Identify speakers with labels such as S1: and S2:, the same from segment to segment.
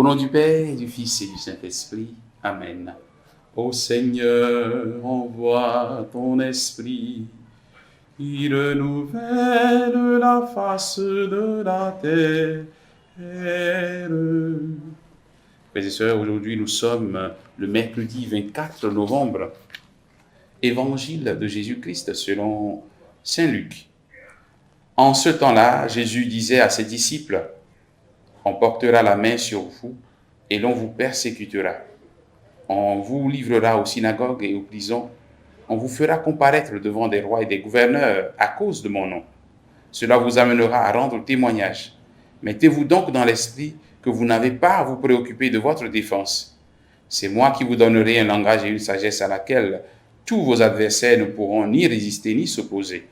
S1: Au nom du Père, et du Fils et du Saint-Esprit. Amen. Ô Seigneur, envoie ton esprit, il renouvelle la face de la terre. Frères et sœurs, aujourd'hui nous sommes le mercredi 24 novembre, évangile de Jésus-Christ selon Saint Luc. En ce temps-là, Jésus disait à ses disciples, « On portera la main sur vous et l'on vous persécutera. On vous livrera aux synagogues et aux prisons. On vous fera comparaître devant des rois et des gouverneurs à cause de mon nom. Cela vous amènera à rendre témoignage. Mettez-vous donc dans l'esprit que vous n'avez pas à vous préoccuper de votre défense. C'est moi qui vous donnerai un langage et une sagesse à laquelle tous vos adversaires ne pourront ni résister ni s'opposer.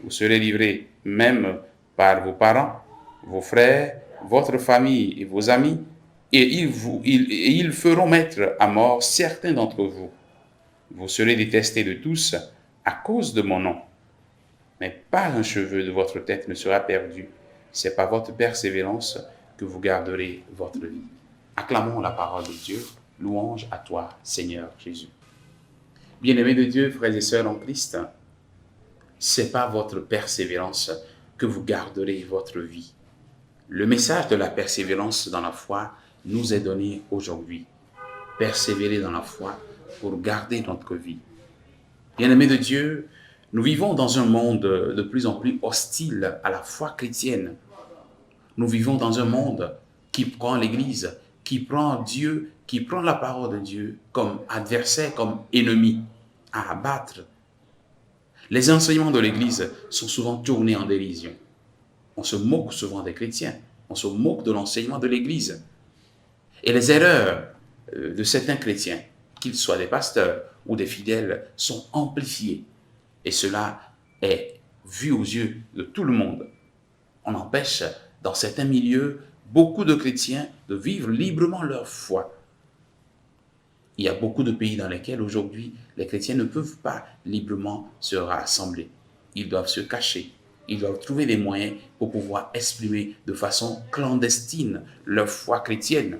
S1: Vous serez livrés même par vos parents, vos frères, votre famille et vos amis, et ils feront mettre à mort certains d'entre vous. Vous serez détestés de tous à cause de mon nom. Mais pas un cheveu de votre tête ne sera perdu. C'est par votre persévérance que vous garderez votre vie. » Acclamons la parole de Dieu. Louange à toi, Seigneur Jésus. Bien-aimés de Dieu, frères et sœurs en Christ, c'est par votre persévérance que vous garderez votre vie. Le message de la persévérance dans la foi nous est donné aujourd'hui. Persévérer dans la foi pour garder notre vie. Bien-aimés de Dieu, nous vivons dans un monde de plus en plus hostile à la foi chrétienne. Nous vivons dans un monde qui prend l'Église, qui prend Dieu, qui prend la parole de Dieu comme adversaire, comme ennemi à abattre. Les enseignements de l'Église sont souvent tournés en dérision. On se moque souvent des chrétiens, on se moque de l'enseignement de l'Église. Et les erreurs de certains chrétiens, qu'ils soient des pasteurs ou des fidèles, sont amplifiées. Et cela est vu aux yeux de tout le monde. On empêche, dans certains milieux, beaucoup de chrétiens de vivre librement leur foi. Il y a beaucoup de pays dans lesquels aujourd'hui, les chrétiens ne peuvent pas librement se rassembler. Ils doivent se cacher. Ils doivent trouver des moyens pour pouvoir exprimer de façon clandestine leur foi chrétienne.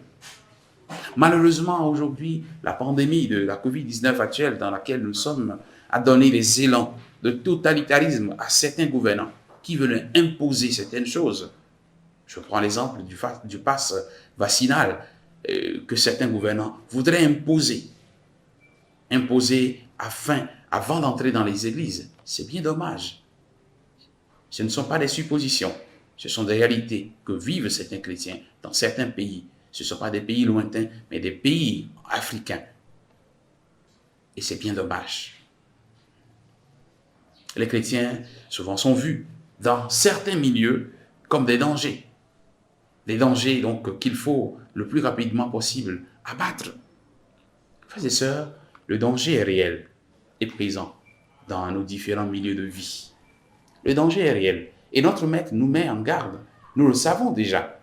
S1: Malheureusement, aujourd'hui, la pandémie de la Covid-19 actuelle dans laquelle nous sommes a donné des élans de totalitarisme à certains gouvernants qui veulent imposer certaines choses. Je prends l'exemple du pass vaccinal que certains gouvernants voudraient imposer avant d'entrer dans les églises. C'est bien dommage. Ce ne sont pas des suppositions, ce sont des réalités que vivent certains chrétiens dans certains pays. Ce ne sont pas des pays lointains, mais des pays africains. Et c'est bien dommage. Les chrétiens, souvent, sont vus dans certains milieux comme des dangers. Des dangers, donc, qu'il faut le plus rapidement possible abattre. Frères et sœurs, le danger est réel et présent dans nos différents milieux de vie. Le danger est réel. Et notre Maître nous met en garde. Nous le savons déjà.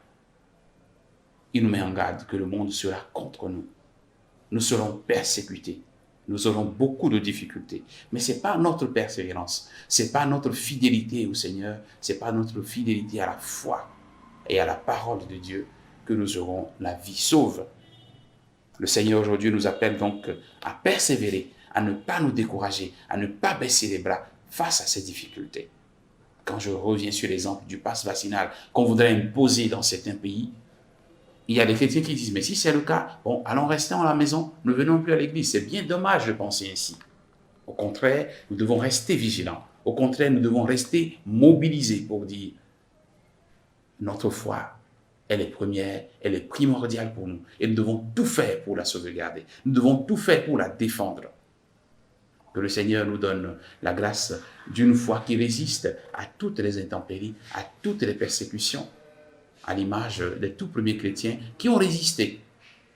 S1: Il nous met en garde que le monde sera contre nous. Nous serons persécutés. Nous aurons beaucoup de difficultés. Mais ce n'est pas notre persévérance. Ce n'est pas notre fidélité au Seigneur. Ce n'est pas notre fidélité à la foi et à la parole de Dieu que nous aurons la vie sauve. Le Seigneur aujourd'hui nous appelle donc à persévérer, à ne pas nous décourager, à ne pas baisser les bras face à ces difficultés. Quand je reviens sur l'exemple du pass vaccinal qu'on voudrait imposer dans certains pays, il y a des chrétiens qui disent, mais si c'est le cas, bon, allons rester à la maison, ne venons plus à l'église. C'est bien dommage de penser ainsi. Au contraire, nous devons rester vigilants. Au contraire, nous devons rester mobilisés pour dire, notre foi, elle est première, elle est primordiale pour nous. Et nous devons tout faire pour la sauvegarder. Nous devons tout faire pour la défendre. Que le Seigneur nous donne la grâce d'une foi qui résiste à toutes les intempéries, à toutes les persécutions, à l'image des tout premiers chrétiens qui ont résisté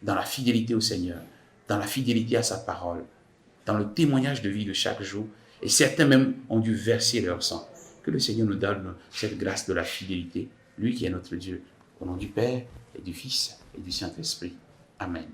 S1: dans la fidélité au Seigneur, dans la fidélité à sa parole, dans le témoignage de vie de chaque jour. Et certains même ont dû verser leur sang. Que le Seigneur nous donne cette grâce de la fidélité, lui qui est notre Dieu, au nom du Père et du Fils et du Saint-Esprit. Amen.